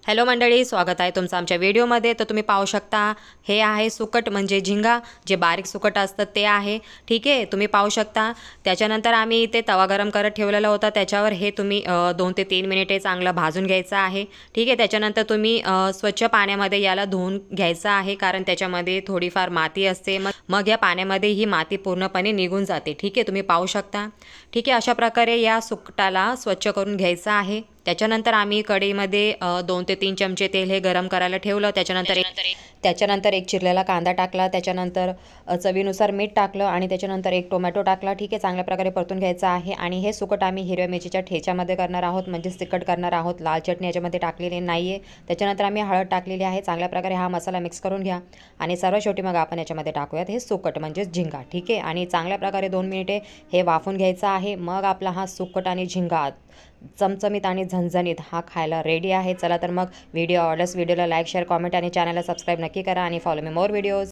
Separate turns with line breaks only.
Hello मंडळी, स्वागत आहे तुमचं आमच्या व्हिडिओमध्ये। तर तुम्ही पाहू शकता हे आहे सुकट म्हणजे झिंगा, जे बारीक सुकट असतात ते आहे। ठीक आहे, तुम्ही पाहू शकता। त्याच्यानंतर आम्ही इथे तवा गरम करत ठेवलेला होता, त्याच्यावर हे तुम्ही 2 ते 3 मिनिटे चांगलं भाजून घ्यायचं आहे। ठीक आहे, त्याच्यानंतर तुम्ही स्वच्छ पाण्यामध्ये याला धुवून घ्यायचं आहे, कारण त्याच्यामध्ये थोडीफार माती असते। मग या पाण्यामध्ये ही माती पूर्णपणे निघून जाते। ठीक आहे, तुम्ही पाहू शकता। ठीक आहे, अशा प्रकारे या सुकटाला स्वच्छ करून घ्यायचं आहे। त्याच्यानंतर आम्ही कढईमध्ये 2 ते 3 चमचे तेल हे गरम करायला ठेवलं। त्याच्यानंतर एक चिरलेला कांदा टाकला, त्याच्यानंतर चवीनुसार मीठ टाकलं आणि त्याच्यानंतर एक टोमॅटो टाकला। ठीक आहे, चांगल्या प्रकारे परतून घ्यायचं आहे। आणि हे सुकट आम्ही हिरव्या मिरचीच्या ठेच्यामध्ये करणार आहोत, म्हणजे तिखट करणार आहोत। लाल चटणी याच्यामध्ये टाकलेली नाही आहे। त्याच्यानंतर आम्ही हळद टाकलेली आहे। चांगल्या प्रकारे हा मसाला मिक्स करून घ्या आणि सर्वात शेवटी मग आपण याच्यामध्ये टाकूयात हे सुकट म्हणजे झिंगा। ठीक आहे, आणि चांगल्या प्रकारे 2 मिनिटे हे वाफून घ्यायचं आहे। मग आपला हा सुकट आणि झिंगा चमचमीत आणि झणझणीत हा खायला रेडी आहे। चला तर मग व्हिडिओ आवडल्यास व्हिडिओला लाईक, शेअर, कॉमेंट आणि चॅनलला सबस्क्राईब नक्की करा आणि फॉलो मी मोर व्हिडिओज।